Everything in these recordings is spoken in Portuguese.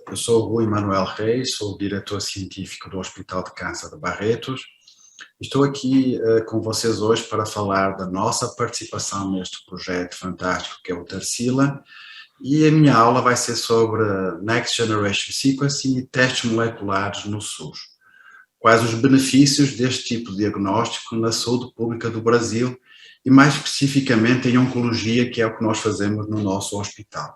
Eu sou o Rui Manuel Reis, sou o diretor científico do Hospital de Câncer de Barretos. Estou aqui com vocês hoje para falar da nossa participação neste projeto fantástico que é o Tarsila, e a minha aula vai ser sobre Next Generation Sequencing e testes moleculares no SUS. Quais os benefícios deste tipo de diagnóstico na saúde pública do Brasil e mais especificamente em oncologia, que é o que nós fazemos no nosso hospital.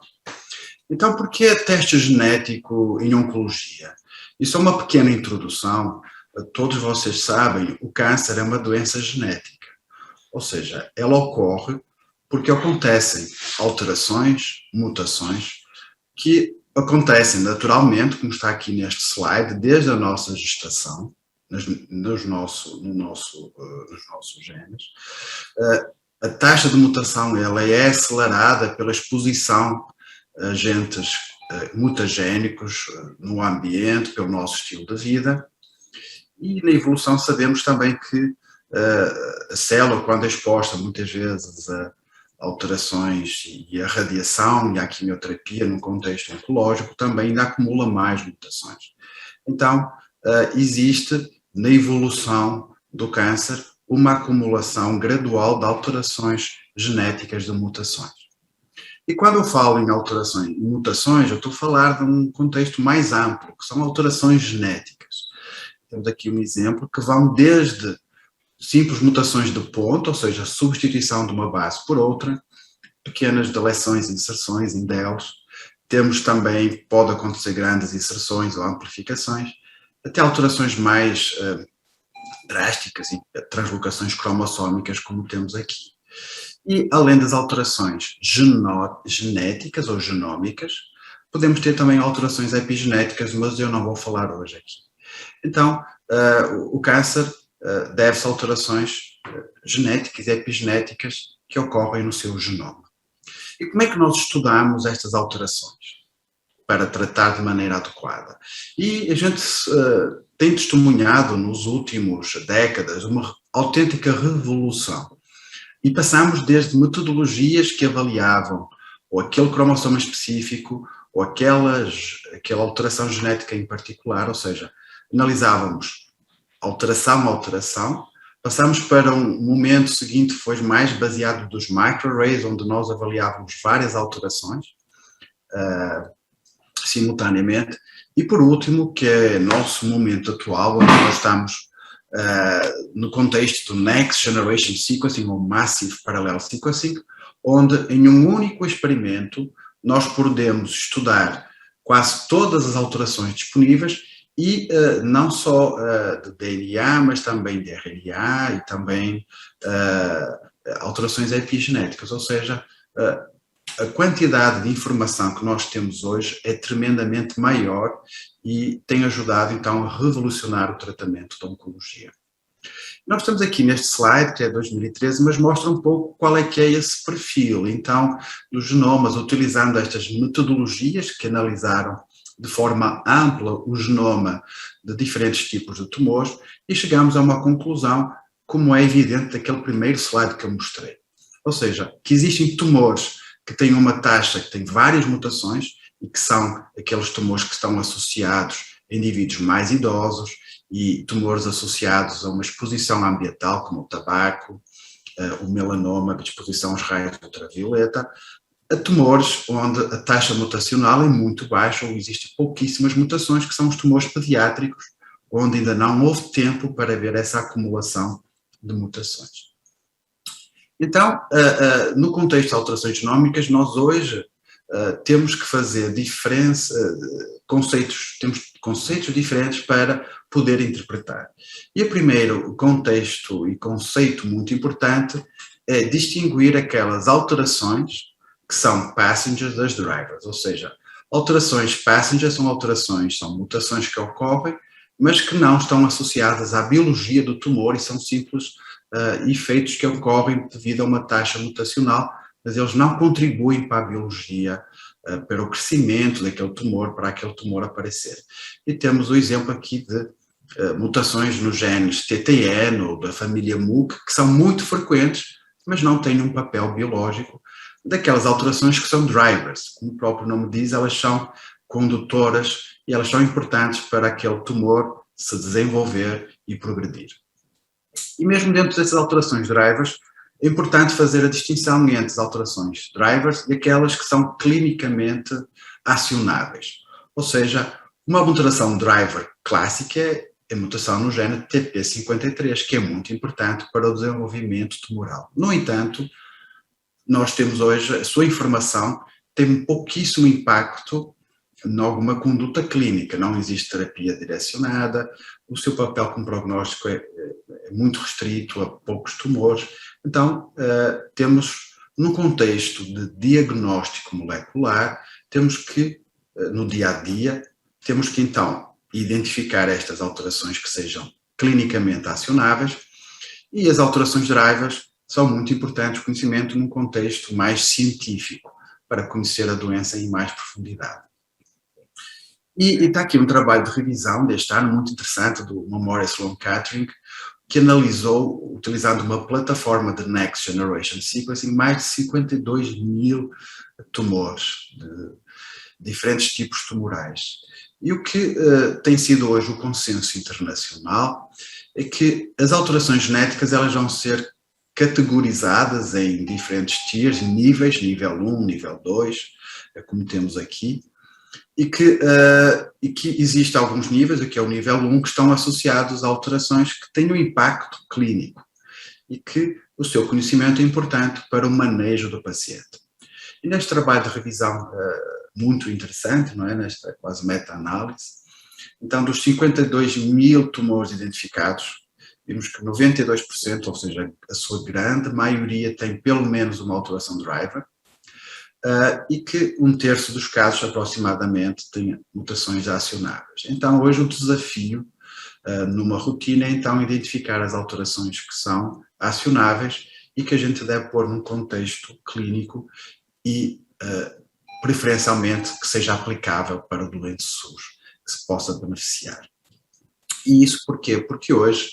Então, por que teste genético em oncologia? Isso é uma pequena introdução. Todos vocês sabem, o câncer é uma doença genética. Ou seja, ela ocorre porque acontecem alterações, mutações, que acontecem naturalmente, como está aqui neste slide, desde a nossa gestação, nos nossos genes. A taxa de mutação ela é acelerada pela exposição agentes mutagénicos no ambiente, pelo nosso estilo de vida. E na evolução sabemos também que a célula, quando é exposta muitas vezes a alterações e a radiação e a quimioterapia num contexto oncológico, também ainda acumula mais mutações. Então, existe na evolução do câncer uma acumulação gradual de alterações genéticas de mutações. E quando eu falo em alterações e mutações, eu estou a falar de um contexto mais amplo, que são alterações genéticas. Temos aqui um exemplo que vão desde simples mutações de ponto, ou seja, a substituição de uma base por outra, pequenas deleções, inserções, indelos. Temos também, pode acontecer grandes inserções ou amplificações, até alterações mais drásticas e translocações cromossómicas, como temos aqui. E, além das alterações genéticas ou genómicas, podemos ter também alterações epigenéticas, mas eu não vou falar hoje aqui. Então, o câncer deve-se a alterações genéticas e epigenéticas que ocorrem no seu genoma. E como é que nós estudamos estas alterações para tratar de maneira adequada? E a gente tem testemunhado nos últimos décadas uma autêntica revolução. E passamos desde metodologias que avaliavam ou aquele cromossoma específico ou aquela alteração genética em particular, ou seja, analisávamos alteração a alteração, passamos para um momento seguinte que foi mais baseado dos microarrays, onde nós avaliávamos várias alterações simultaneamente, e por último, que é nosso momento atual, onde nós estamos no contexto do Next Generation Sequencing ou Massive Parallel Sequencing, onde em um único experimento nós podemos estudar quase todas as alterações disponíveis e não só de DNA, mas também de RNA e também alterações epigenéticas, ou seja, a quantidade de informação que nós temos hoje é tremendamente maior e tem ajudado, então, a revolucionar o tratamento da oncologia. Nós estamos aqui neste slide, que é 2013, mas mostra um pouco qual é que é esse perfil, então, dos genomas, utilizando estas metodologias que analisaram de forma ampla o genoma de diferentes tipos de tumores e chegamos a uma conclusão, como é evidente daquele primeiro slide que eu mostrei. Ou seja, que existem tumores que têm uma taxa, que têm várias mutações e que são aqueles tumores que estão associados a indivíduos mais idosos e tumores associados a uma exposição ambiental, como o tabaco, o melanoma, a exposição aos raios ultravioleta, a tumores onde a taxa mutacional é muito baixa ou existem pouquíssimas mutações, que são os tumores pediátricos, onde ainda não houve tempo para ver essa acumulação de mutações. Então, no contexto de alterações genómicas, nós hoje temos que fazer temos conceitos diferentes para poder interpretar. E o primeiro contexto e conceito muito importante é distinguir aquelas alterações que são passengers das drivers, ou seja, alterações passengers são mutações que ocorrem, mas que não estão associadas à biologia do tumor e são simples efeitos que ocorrem devido a uma taxa mutacional, mas eles não contribuem para a biologia, para o crescimento daquele tumor, para aquele tumor aparecer. E temos o exemplo aqui de mutações nos genes TTN ou da família MUC, que são muito frequentes, mas não têm um papel biológico, daquelas alterações que são drivers. Como o próprio nome diz, elas são condutoras e elas são importantes para aquele tumor se desenvolver e progredir. E mesmo dentro dessas alterações drivers, é importante fazer a distinção entre as alterações drivers e aquelas que são clinicamente acionáveis. Ou seja, uma mutação driver clássica é a mutação no gene TP53, que é muito importante para o desenvolvimento tumoral. No entanto, nós temos hoje, a sua informação tem pouquíssimo impacto em alguma conduta clínica, não existe terapia direcionada, o seu papel como prognóstico é muito restrito a poucos tumores. Então, temos, num contexto de diagnóstico molecular, temos que, no dia a dia, temos que então identificar estas alterações que sejam clinicamente acionáveis e as alterações drivers são muito importantes, conhecimento num contexto mais científico, para conhecer a doença em mais profundidade. E está aqui um trabalho de revisão deste ano muito interessante do Memorial Sloan Kettering, que analisou, utilizando uma plataforma de Next Generation Sequencing, mais de 52 mil tumores, de diferentes tipos tumorais. E o que tem sido hoje o consenso internacional é que as alterações genéticas elas vão ser categorizadas em diferentes tiers, níveis, nível 1, nível 2, como temos aqui, e que existem alguns níveis, aqui é o nível 1, que estão associados a alterações que têm um impacto clínico e que o seu conhecimento é importante para o manejo do paciente. E neste trabalho de revisão muito interessante, não é? Nesta quase meta-análise, então dos 52 mil tumores identificados, vimos que 92%, ou seja, a sua grande maioria tem pelo menos uma alteração driver, e que um terço dos casos aproximadamente tem mutações acionáveis. Então hoje o desafio numa rotina é então identificar as alterações que são acionáveis e que a gente deve pôr num contexto clínico e preferencialmente que seja aplicável para o doente SUS, que se possa beneficiar. E isso porquê? Porque hoje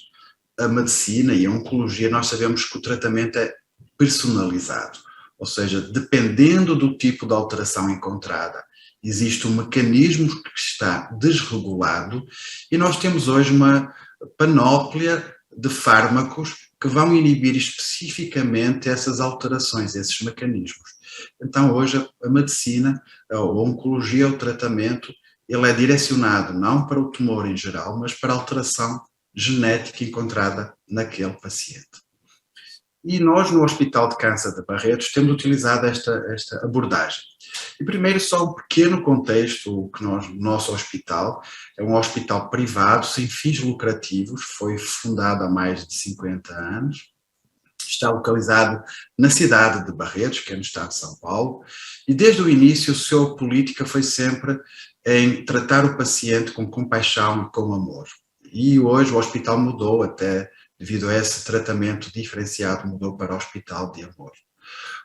a medicina e a oncologia nós sabemos que o tratamento é personalizado. Ou seja, dependendo do tipo de alteração encontrada, existe um mecanismo que está desregulado e nós temos hoje uma panóplia de fármacos que vão inibir especificamente essas alterações, esses mecanismos. Então hoje a medicina, a oncologia, o tratamento, ele é direcionado não para o tumor em geral, mas para a alteração genética encontrada naquele paciente. E nós, no Hospital de Câncer de Barretos, temos utilizado esta abordagem. E primeiro, só um pequeno contexto, que o nosso hospital é um hospital privado, sem fins lucrativos, foi fundado há mais de 50 anos, está localizado na cidade de Barretos, que é no estado de São Paulo, e desde o início a sua política foi sempre em tratar o paciente com compaixão e com amor. E hoje o hospital mudou até devido a esse tratamento diferenciado, mudou para o Hospital de Amor.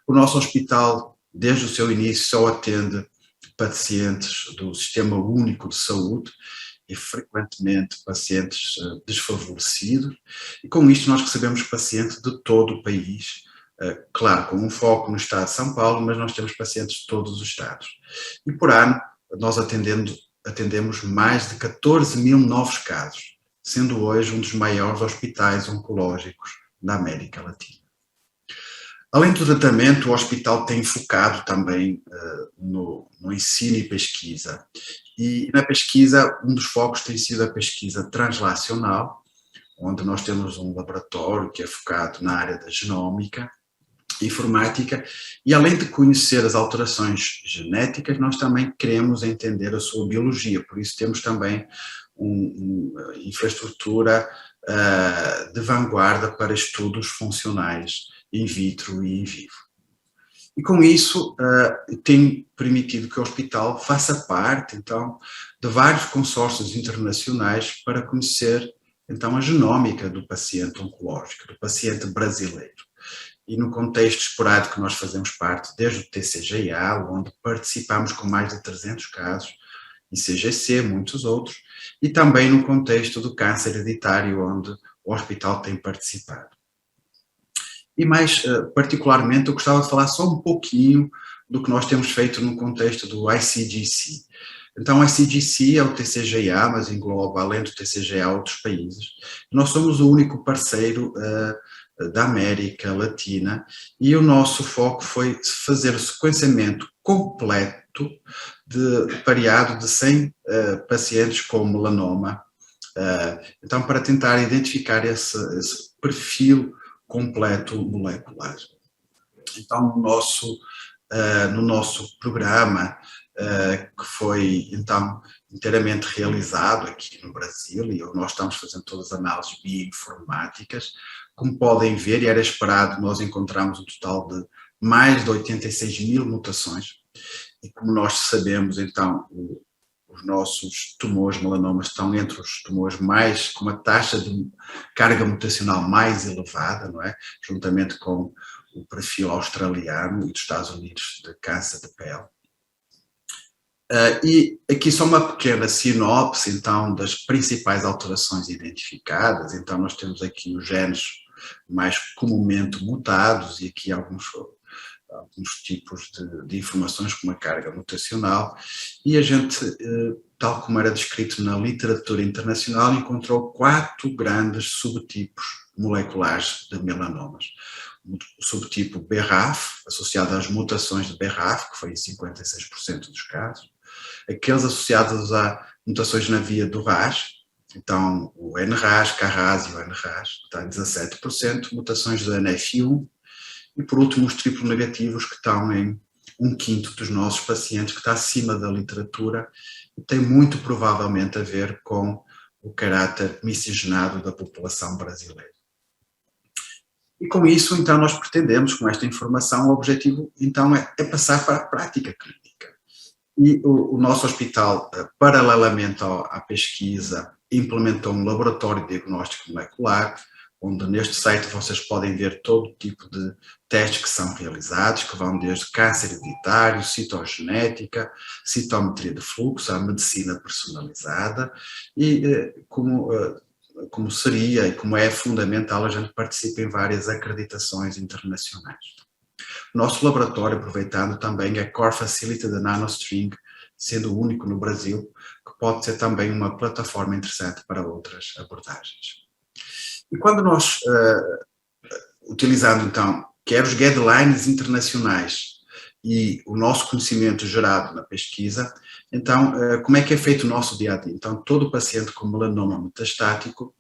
O nosso hospital, desde o seu início, só atende pacientes do Sistema Único de Saúde e frequentemente pacientes desfavorecidos, e com isto nós recebemos pacientes de todo o país, claro, com um foco no estado de São Paulo, mas nós temos pacientes de todos os estados. E por ano nós atendemos mais de 14 mil novos casos, sendo hoje um dos maiores hospitais oncológicos da América Latina. Além do tratamento, o hospital tem focado também no ensino e pesquisa. E na pesquisa, um dos focos tem sido a pesquisa translacional, onde nós temos um laboratório que é focado na área da genómica, informática, e além de conhecer as alterações genéticas, nós também queremos entender a sua biologia, por isso temos também uma infraestrutura de vanguarda para estudos funcionais in vitro e in vivo. E com isso tem permitido que o hospital faça parte, então, de vários consórcios internacionais para conhecer, então, a genómica do paciente oncológico, do paciente brasileiro. E no contexto esporádico nós fazemos parte desde o TCGA, onde participamos com mais de 300 casos, e CGC, muitos outros, e também no contexto do câncer hereditário, onde o hospital tem participado. E mais particularmente eu gostava de falar só um pouquinho do que nós temos feito no contexto do ICGC. Então, o ICGC é o TCGA, mas engloba, além do TCGA, outros países. Nós somos o único parceiro da América Latina e o nosso foco foi fazer o sequenciamento completo pareado de 100 pacientes com melanoma. Então, para tentar identificar esse perfil completo molecular. Então, no nosso programa, que foi então inteiramente realizado aqui no Brasil, e nós estamos fazendo todas as análises bioinformáticas, como podem ver, e era esperado, nós encontramos um total de mais de 86 mil mutações, e como nós sabemos, então, os nossos tumores melanomas estão entre os tumores mais, com uma taxa de carga mutacional mais elevada, não é? Juntamente com o perfil australiano e dos Estados Unidos de câncer de pele. E aqui só uma pequena sinopse, então, das principais alterações identificadas. Então, nós temos aqui os genes mais comumente mutados e aqui alguns tipos de informações com uma carga mutacional, e a gente, tal como era descrito na literatura internacional, encontrou 4 grandes subtipos moleculares de melanomas. O subtipo BRAF, associado às mutações de BRAF, que foi em 56% dos casos, aqueles associados a mutações na via do RAS, então o NRAS, KRAS e o NRAS, está em 17%, mutações do NF1, e por último os triplo negativos, que estão em 1/5 dos nossos pacientes, que está acima da literatura, e tem muito provavelmente a ver com o caráter miscigenado da população brasileira. E com isso, então, nós pretendemos, com esta informação, o objetivo, então, é passar para a prática clínica. E o nosso hospital, paralelamente à pesquisa, implementou um laboratório de diagnóstico molecular, onde neste site vocês podem ver todo tipo de testes que são realizados, que vão desde câncer hereditário, citogenética, citometria de fluxo, a medicina personalizada, e como seria e como é fundamental, a gente participa em várias acreditações internacionais. O nosso laboratório, aproveitando também, é Core Facility da NanoString, sendo o único no Brasil, que pode ser também uma plataforma interessante para outras abordagens. E quando nós, utilizando então, quer os guidelines internacionais e o nosso conhecimento gerado na pesquisa, então, como é que é feito o nosso dia-a-dia? Então, todo paciente com melanoma metastático,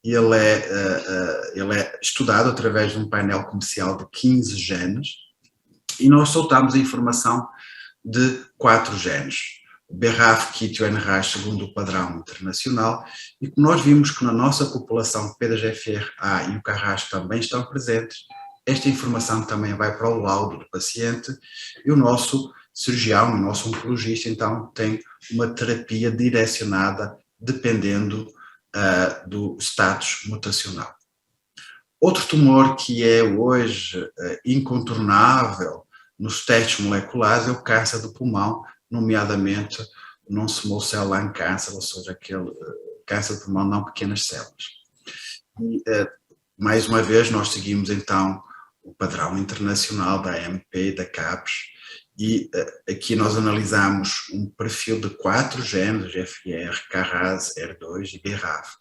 ele é estudado através de um painel comercial de 15 genes, e nós soltamos a informação de 4 genes. O BRAF, KIT e o NRAS, segundo o padrão internacional, e como nós vimos que na nossa população o PDGFR-A e o KRAS também estão presentes, esta informação também vai para o laudo do paciente, e o nosso cirurgião, o nosso oncologista, então, tem uma terapia direcionada dependendo do status mutacional. Outro tumor que é hoje incontornável nos testes moleculares é o câncer do pulmão, nomeadamente o non-small cell lung cancer, ou seja, aquele câncer de pulmão não pequenas células. E, mais uma vez, nós seguimos então o padrão internacional da AMP, da CAPES, e aqui nós analisamos um perfil de 4 genes, GFR, KRAS, ER2 e BRAF,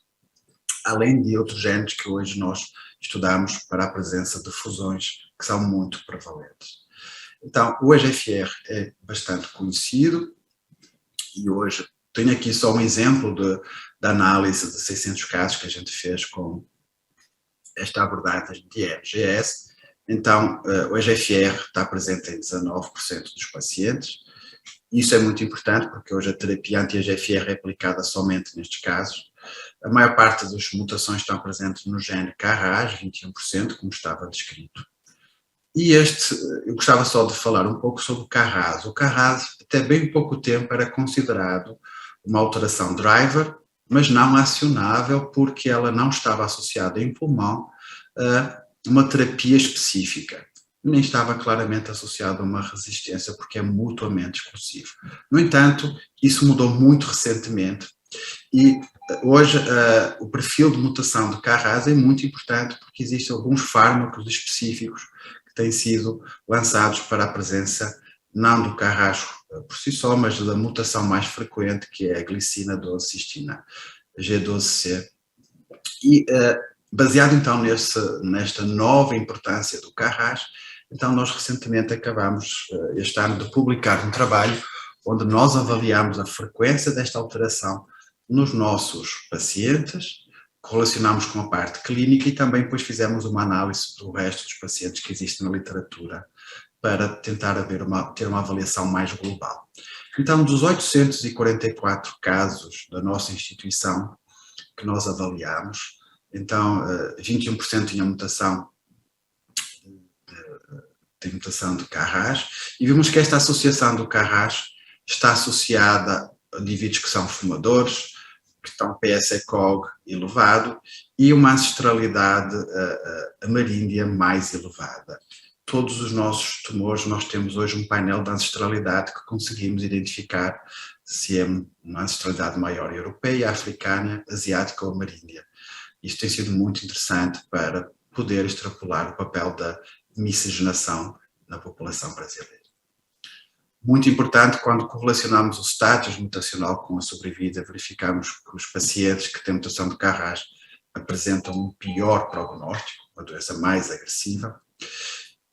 além de outros genes que hoje nós estudamos para a presença de fusões que são muito prevalentes. Então, o EGFR é bastante conhecido e hoje tenho aqui só um exemplo da análise de 600 casos que a gente fez com esta abordagem de ERGS. Então, o EGFR está presente em 19% dos pacientes. Isso é muito importante porque hoje a terapia anti-EGFR é aplicada somente nestes casos. A maior parte das mutações estão presentes no gene KRAS, 21%, como estava descrito. E eu gostava só de falar um pouco sobre o KRAS. O KRAS, até bem pouco tempo, era considerado uma alteração driver, mas não acionável porque ela não estava associada em pulmão a uma terapia específica. Nem estava claramente associada a uma resistência porque é mutuamente exclusivo. No entanto, isso mudou muito recentemente e Hoje, o perfil de mutação de Carras é muito importante porque existem alguns fármacos específicos que têm sido lançados para a presença, não do Carras por si só, mas da mutação mais frequente, que é a glicina 12-cistina, G12C. E, baseado então nesta nova importância do Carras, então nós recentemente acabamos, este ano, de publicar um trabalho onde nós avaliamos a frequência desta alteração nos nossos pacientes, correlacionamos com a parte clínica e também depois fizemos uma análise do resto dos pacientes que existem na literatura para tentar ter uma avaliação mais global. Então, dos 844 casos da nossa instituição que nós avaliamos, então 21% tinham mutação de Carras, e vimos que esta associação do Carras está associada a indivíduos que são fumadores, que estão PSA-COG elevado e uma ancestralidade ameríndia mais elevada. Todos os nossos tumores, nós temos hoje um painel de ancestralidade que conseguimos identificar se é uma ancestralidade maior europeia, africana, asiática ou ameríndia. Isto tem sido muito interessante para poder extrapolar o papel da miscigenação na população brasileira. Muito importante, quando correlacionamos o status mutacional com a sobrevida, verificamos que os pacientes que têm mutação de Carras apresentam um pior prognóstico, uma doença mais agressiva.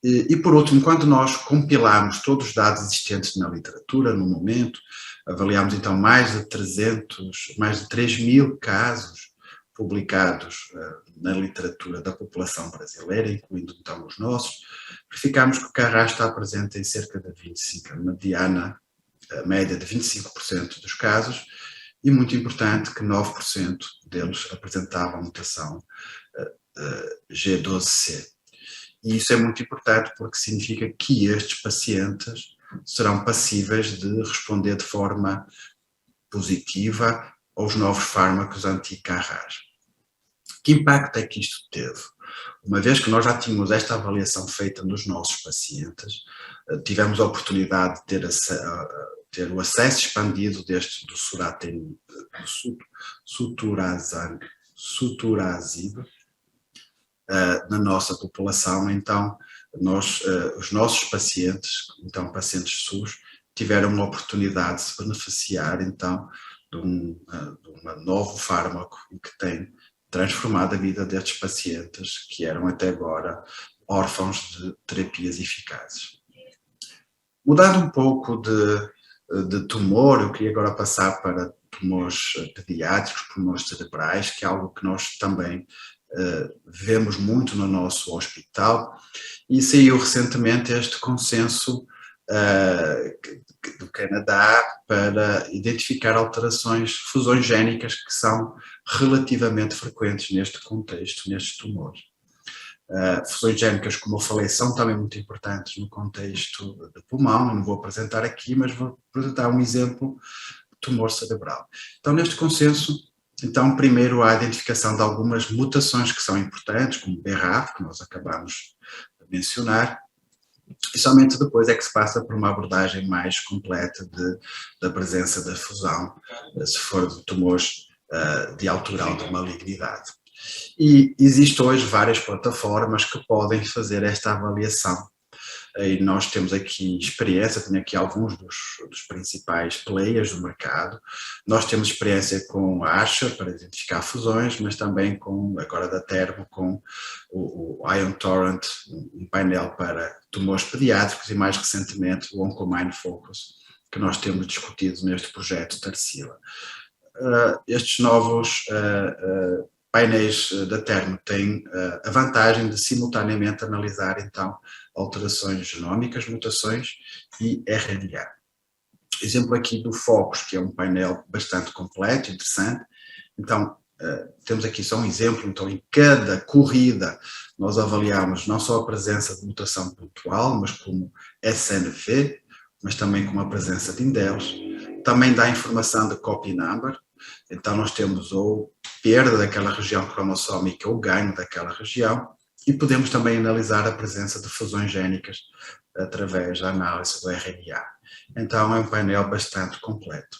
E por último, quando nós compilamos todos os dados existentes na literatura, no momento, avaliamos então mais de 3.000 casos publicados na literatura da população brasileira, incluindo então os nossos, verificamos que o Carras está presente em cerca de 25%, a média de 25% dos casos, e muito importante que 9% deles apresentavam mutação G12C. E isso é muito importante porque significa que estes pacientes serão passíveis de responder de forma positiva aos novos fármacos anti-Carras. Que impacto é que isto teve? Uma vez que nós já tínhamos esta avaliação feita nos nossos pacientes, tivemos a oportunidade de ter o acesso expandido do Suturazib na nossa população. Então, os nossos pacientes, então pacientes SUS, tiveram uma oportunidade de se beneficiar então de um novo fármaco que tem transformado a vida destes pacientes que eram até agora órfãos de terapias eficazes. Mudando um pouco de tumor, eu queria agora passar para tumores pediátricos, tumores cerebrais, que é algo que nós também vemos muito no nosso hospital, e saiu recentemente este consenso do Canadá para identificar alterações, fusões génicas que são relativamente frequentes neste contexto, nestes tumores. Fusões génicas, como eu falei, são também muito importantes no contexto de pulmão, não vou apresentar aqui, mas vou apresentar um exemplo de tumor cerebral. Então, neste consenso, então, primeiro há a identificação de algumas mutações que são importantes, como o BRAF, que nós acabamos de mencionar, e somente depois é que se passa por uma abordagem mais completa da presença da fusão, se for de tumores de alto grau de malignidade. E existem hoje várias plataformas que podem fazer esta avaliação. E nós temos aqui experiência, tenho aqui alguns dos principais players do mercado. Nós temos experiência com a ASHA para identificar fusões, mas também com, agora da Termo, com o Ion Torrent, um painel para tumores pediátricos, e mais recentemente o Oncomine Focus, que nós temos discutido neste projeto Tarsila. Estes novos painéis da Termo têm a vantagem de simultaneamente analisar então alterações genómicas, mutações e RNA. Exemplo aqui do Focus, que é um painel bastante completo, interessante. Então, temos aqui só um exemplo. Então, em cada corrida nós avaliamos não só a presença de mutação pontual, mas como SNV, mas também com a presença de indels. Também dá informação de copy number. Então, nós temos ou perda daquela região cromossómica ou ganho daquela região, e podemos também analisar a presença de fusões génicas através da análise do RNA. Então, é um painel bastante completo.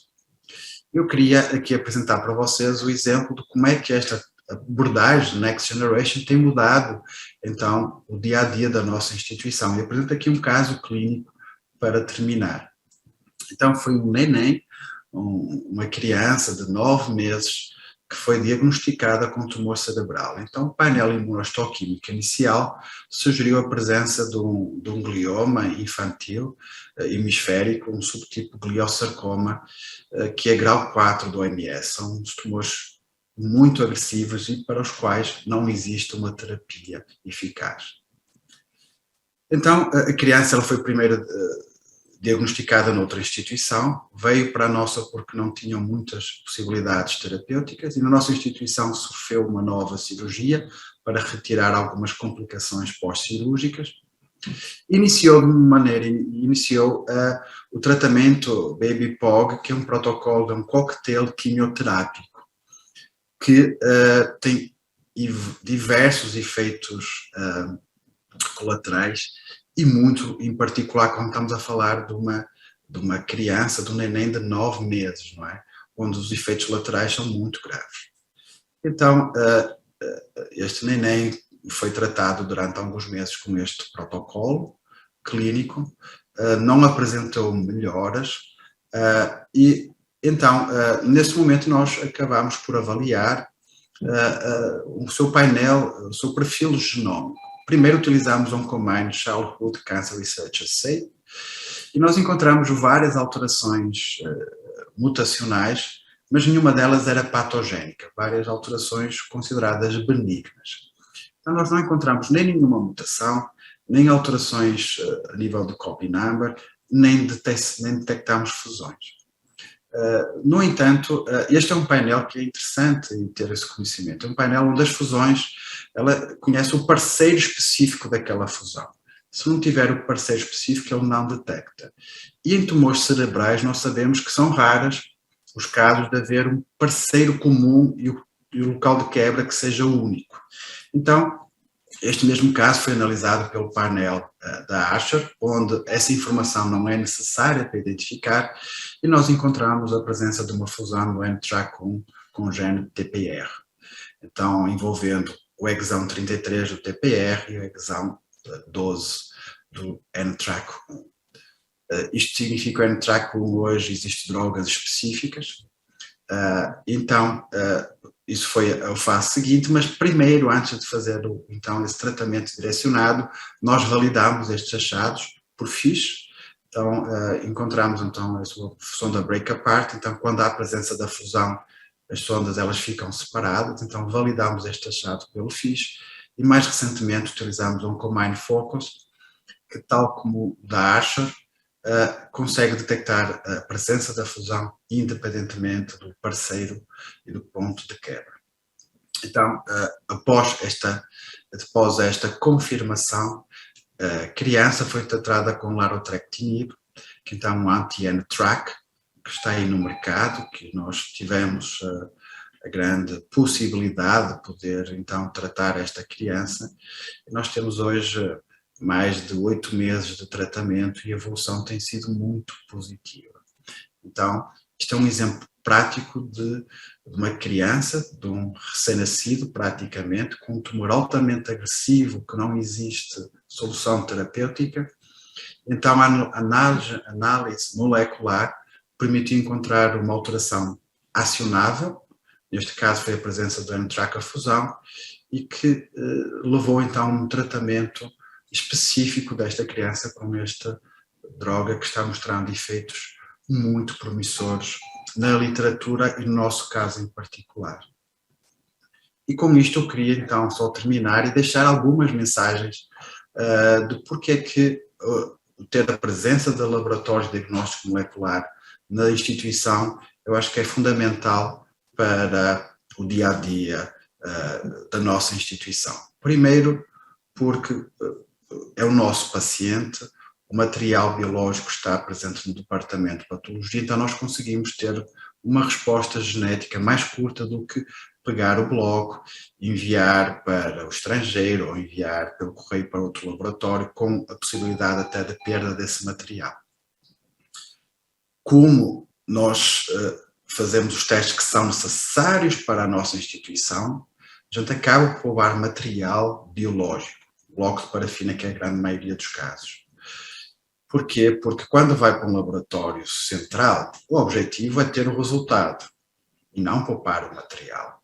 Eu queria aqui apresentar para vocês o exemplo de como é que esta abordagem Next Generation tem mudado, então, o dia-a-dia da nossa instituição. E apresento aqui um caso clínico para terminar. Então, foi um neném, uma criança de 9 meses, que foi diagnosticada com tumor cerebral. Então, o painel imunohistoquímico inicial sugeriu a presença de um glioma infantil hemisférico, um subtipo gliosarcoma, que é grau 4 do OMS. São os tumores muito agressivos e para os quais não existe uma terapia eficaz. Então, a criança ela foi primeiro diagnosticada noutra instituição, veio para a nossa porque não tinham muitas possibilidades terapêuticas e na nossa instituição sofreu uma nova cirurgia para retirar algumas complicações pós-cirúrgicas. Iniciou o tratamento Baby POG, que é um protocolo de um coquetel quimioterápico, que tem diversos efeitos colaterais e muito, em particular, quando estamos a falar de uma criança, de um neném de 9 meses, não é? Onde os efeitos laterais são muito graves. Então, este neném foi tratado durante alguns meses com este protocolo clínico, não apresentou melhoras e, então, nesse momento nós acabamos por avaliar o seu painel, o seu perfil genómico. Primeiro utilizamos um Combined Childhood Cancer Research Assay e nós encontramos várias alterações mutacionais, mas nenhuma delas era patogénica, várias alterações consideradas benignas. Então nós não encontramos nem nenhuma mutação, nem alterações a nível de copy number, nem detectamos fusões. No entanto, este é um painel que é interessante ter esse conhecimento. É um painel onde as fusões, ela conhece o parceiro específico daquela fusão. Se não tiver o parceiro específico, ele não detecta. E em tumores cerebrais nós sabemos que são raras os casos de haver um parceiro comum e o local de quebra que seja único. Então, este mesmo caso foi analisado pelo painel da Asher, onde essa informação não é necessária para identificar, e nós encontramos a presença de uma fusão do NTRK1 com o gene TPR. Então, envolvendo o exão 33 do TPR e o exão 12 do NTRK1. Isto significa que o NTRK1 hoje existem drogas específicas, então isso foi a fase seguinte, mas primeiro, antes de fazer então esse tratamento direcionado, nós validamos estes achados por FISH. Então encontramos então a sonda break apart, então quando há a presença da fusão, as sondas elas ficam separadas, então validamos este achado pelo FISH e mais recentemente utilizamos um Combined Focus, que tal como o da Asher, consegue detectar a presença da fusão independentemente do parceiro e do ponto de quebra. Então, após esta confirmação, a criança foi tratada com larotrectinib, que então é um anti-NTRK, que está aí no mercado, que nós tivemos a grande possibilidade de poder então tratar esta criança. E nós temos hoje mais de 8 meses de tratamento e a evolução tem sido muito positiva. Então, isto é um exemplo prático de uma criança, de um recém-nascido praticamente, com um tumor altamente agressivo, que não existe solução terapêutica. Então, a análise molecular permitiu encontrar uma alteração acionável, neste caso foi a presença do NTRK fusão, e que levou então a um tratamento específico desta criança com esta droga que está mostrando efeitos muito promissores na literatura e no nosso caso em particular. E com isto eu queria então só terminar e deixar algumas mensagens de porque é que ter a presença de laboratórios de diagnóstico molecular na instituição eu acho que é fundamental para o dia-a-dia da nossa instituição. Primeiro, porque é o nosso paciente, o material biológico está presente no departamento de patologia, então nós conseguimos ter uma resposta genética mais curta do que pegar o bloco, enviar para o estrangeiro ou enviar pelo correio para outro laboratório, com a possibilidade até de perda desse material. Como nós fazemos os testes que são necessários para a nossa instituição, a gente acaba por levar material biológico, bloco de parafina, que é a grande maioria dos casos. Porquê? Porque quando vai para um laboratório central, o objetivo é ter o resultado e não poupar o material,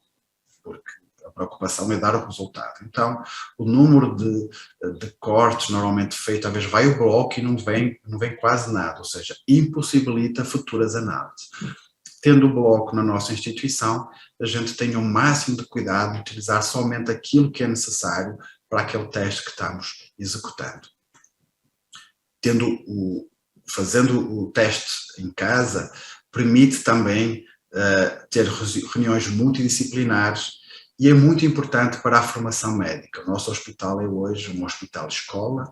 porque a preocupação é dar o resultado. Então, o número de cortes normalmente feito, às vezes vai o bloco e não vem quase nada, ou seja, impossibilita futuras análises. Tendo o bloco na nossa instituição, a gente tem o máximo de cuidado de utilizar somente aquilo que é necessário para aquele teste que estamos executando. Fazendo o teste em casa, permite também ter reuniões multidisciplinares e é muito importante para a formação médica. O nosso hospital é hoje um hospital-escola,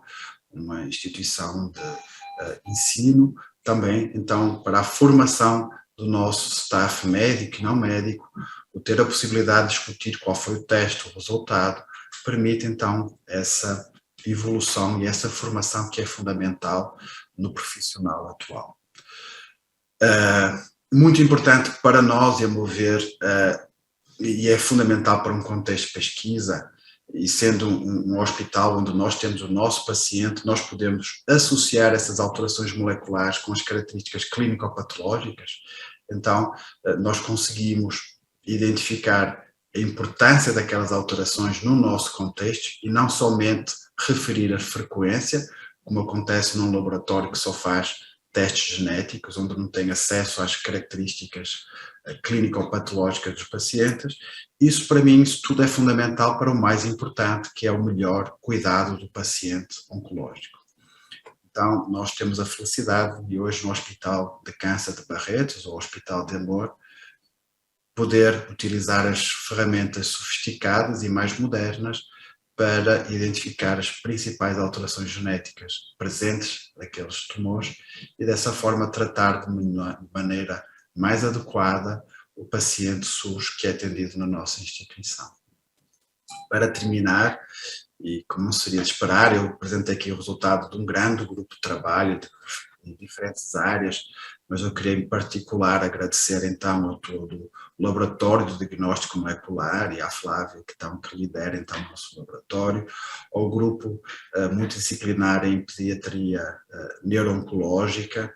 uma instituição de ensino também, então, para a formação do nosso staff médico e não médico, o ter a possibilidade de discutir qual foi o teste, o resultado, permite então essa evolução e essa formação que é fundamental no profissional atual. Muito importante para nós, e a meu ver, e é fundamental para um contexto de pesquisa, e sendo um hospital onde nós temos o nosso paciente, nós podemos associar essas alterações moleculares com as características clínico-patológicas, então nós conseguimos identificar a importância daquelas alterações no nosso contexto e não somente referir a frequência, como acontece num laboratório que só faz testes genéticos, onde não tem acesso às características clínico-patológicas dos pacientes. Isso, para mim, isso tudo é fundamental para o mais importante, que é o melhor cuidado do paciente oncológico. Então, nós temos a felicidade de hoje no Hospital de Câncer de Barretos, ou Hospital de Amor, poder utilizar as ferramentas sofisticadas e mais modernas para identificar as principais alterações genéticas presentes naqueles tumores e dessa forma tratar de maneira mais adequada o paciente SUS que é atendido na nossa instituição. Para terminar, e como seria de esperar, eu apresentei aqui o resultado de um grande grupo de trabalho em diferentes áreas, mas eu queria em particular agradecer então a todo o Laboratório de Diagnóstico Molecular e à Flávia que lidera então o nosso laboratório, ao grupo multidisciplinar em pediatria neuro-oncológica,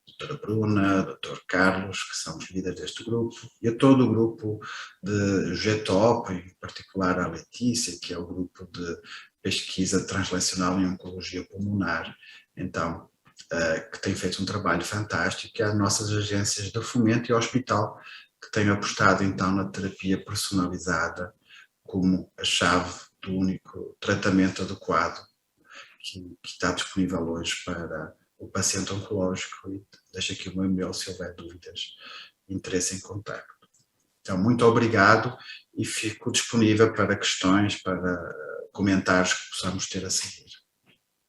doutora Bruna, doutor Carlos, que são os líderes deste grupo, e a todo o grupo de GTOP, em particular a Letícia, que é o grupo de pesquisa translacional em oncologia pulmonar, então, que tem feito um trabalho fantástico, e as nossas agências de fomento e hospital, que têm apostado então na terapia personalizada como a chave do único tratamento adequado que está disponível hoje para o paciente oncológico, e deixo aqui o meu e-mail se houver dúvidas e interesse em contacto. Então, muito obrigado e fico disponível para questões, para comentários que possamos ter a seguir.